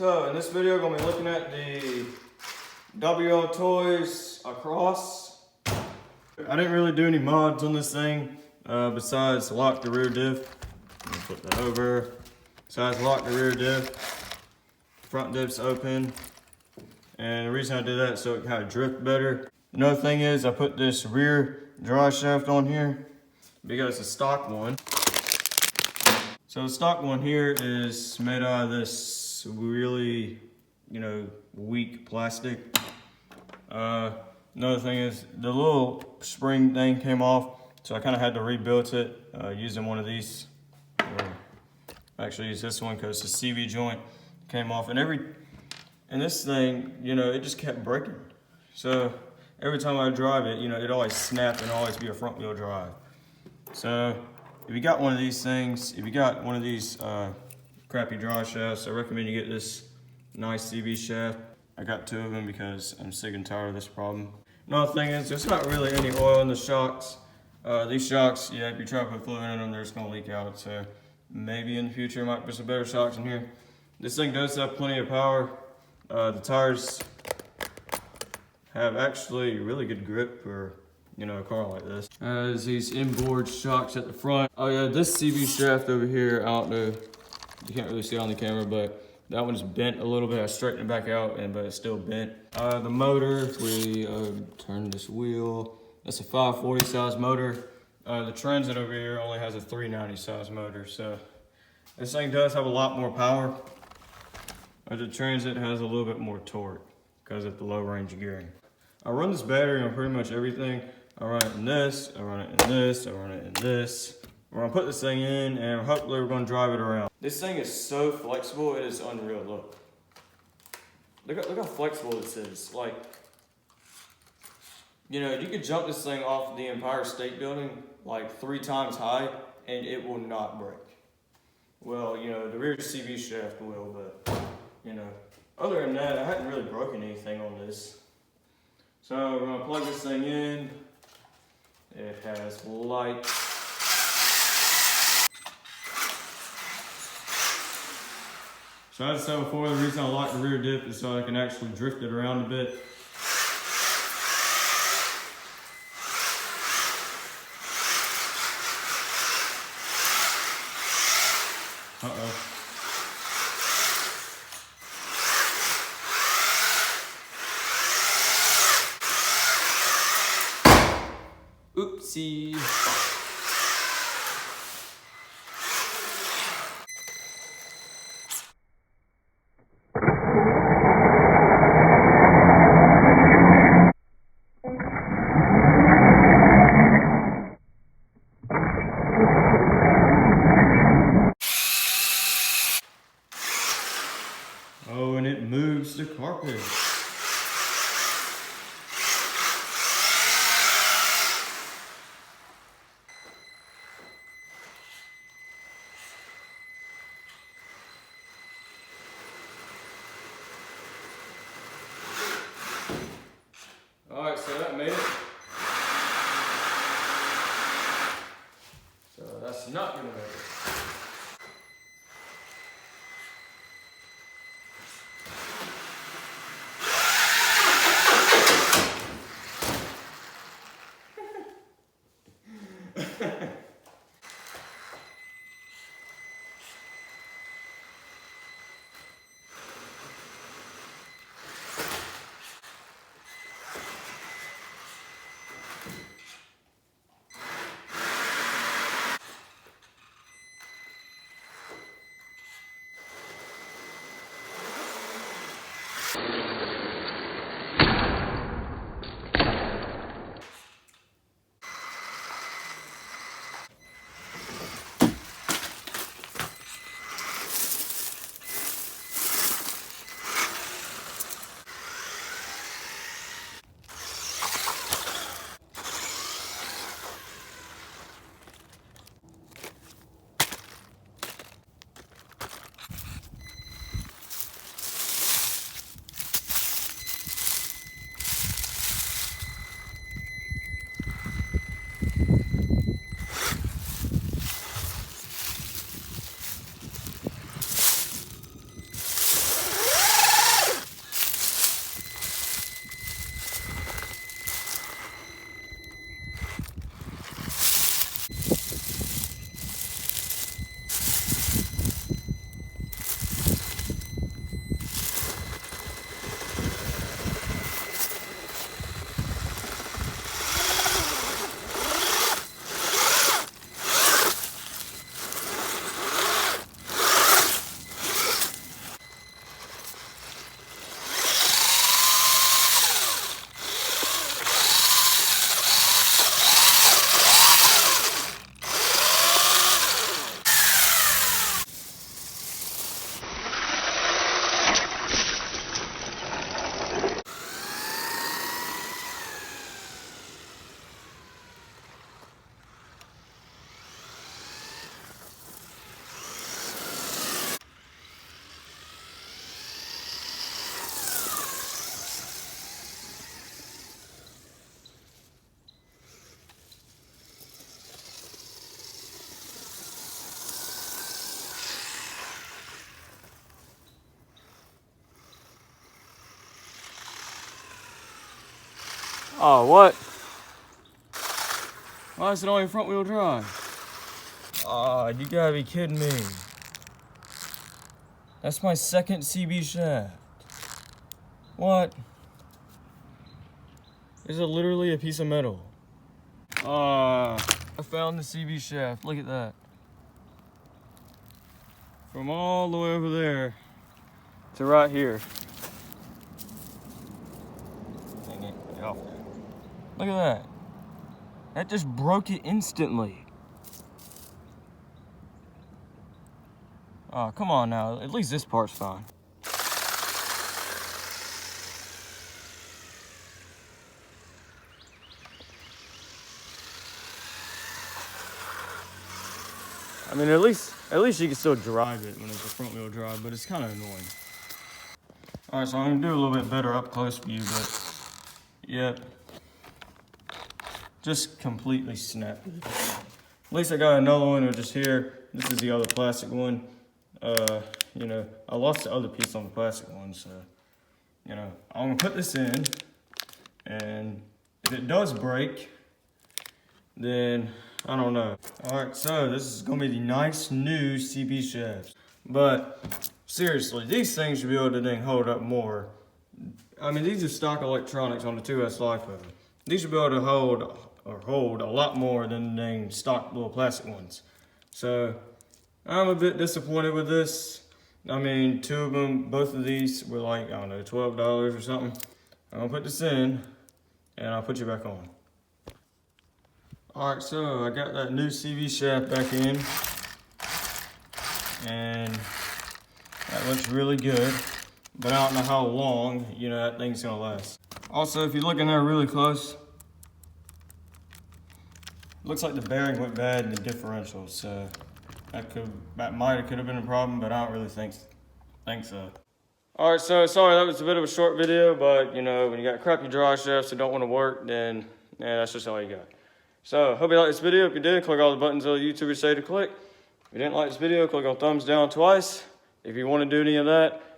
So in this video, I'm gonna be looking at the Wltoys across. I didn't really do any mods on this thing besides lock the rear diff. Let me flip that over. Besides lock the rear diff, front diff's open. And the reason I did that is so it kind of drift better. Another thing is I put this rear dry shaft on here because it's a stock one. So the stock one here is made out of this really, weak plastic. Another thing is the little spring thing came off, so I kind of had to rebuild it using one of these. I actually use this one because the CV joint came off, and this thing, it just kept breaking. So every time I drive it, it always snapped and always be a front wheel drive. So if you got one of these things, if you got one of these crappy dry shafts, I recommend you get this nice CV shaft. I got 2 of them because I'm sick and tired of this problem. Another thing is there's not really any oil in the shocks. These shocks, if you try to put fluid in them, they're just gonna leak out. So maybe in the future might put some better shocks in here. This thing does have plenty of power. The tires have actually really good grip for a car like this. Has these inboard shocks at the front. Oh yeah, this CV shaft over here, I don't know, you can't really see it on the camera, but that one's bent a little bit. I straightened it back out, but it's still bent. The motor, we turn this wheel. That's a 540 size motor. The Transit over here only has a 390 size motor, so this thing does have a lot more power. The Transit has a little bit more torque because of the low range gearing. I run this battery on pretty much everything. I run it in this, I run it in this, I run it in this. We're gonna put this thing in and hopefully we're gonna drive it around. This thing is so flexible, it is unreal. Look how flexible this is. Like, you could jump this thing off the Empire State Building like 3 times high and it will not break. Well, the rear CV shaft will, but other than that, I hadn't really broken anything on this. So we're gonna plug this thing in. It has light. So as I said before, the reason I lock the rear diff is so I can actually drift it around a bit. Uh-oh. Oopsie. Oh, and it moves the carpet. Alright, so that made it. So that's not gonna make it. Oh, what? Why is it only front wheel drive? Oh, you gotta be kidding me. That's my second CB shaft. What? Is it literally a piece of metal? I found the CB shaft. Look at that. From all the way over there to right here. Dang it, get off there. Look at that. That just broke it instantly. Oh, come on now. At least this part's fine. I mean, at least you can still drive it when it's a front wheel drive, but it's kind of annoying. All right, so I'm gonna do a little bit better up close view, but yep, just completely snapped it. At least I got another one just here. This is the other plastic one. You know, I lost the other piece on the plastic one, so, you know, I'm gonna put this in, and if it does break, then I don't know. All right, so this is gonna be the nice new CB shafts. But seriously, these things should be able to then hold up more. I mean, these are stock electronics on the 2S LiPo. These should be able to hold a lot more than the stock little plastic ones. So I'm a bit disappointed with this. I mean, two of them, both of these were like, I don't know, $12 or something. I'm gonna put this in and I'll put you back on. All right, so I got that new CB shaft back in, and that looks really good, but I don't know how long, you know, that thing's gonna last. Also, if you look in there really close, looks like the bearing went bad in the differential, so that might have been a problem, but I don't really think so. All right, so sorry that was a bit of a short video, but you know, when you got crappy drive shafts that don't want to work, then yeah, that's just all you got. So, hope you liked this video. If you did, click all the buttons that YouTubers say to click. If you didn't like this video, click on thumbs down twice. If you want to do any of that,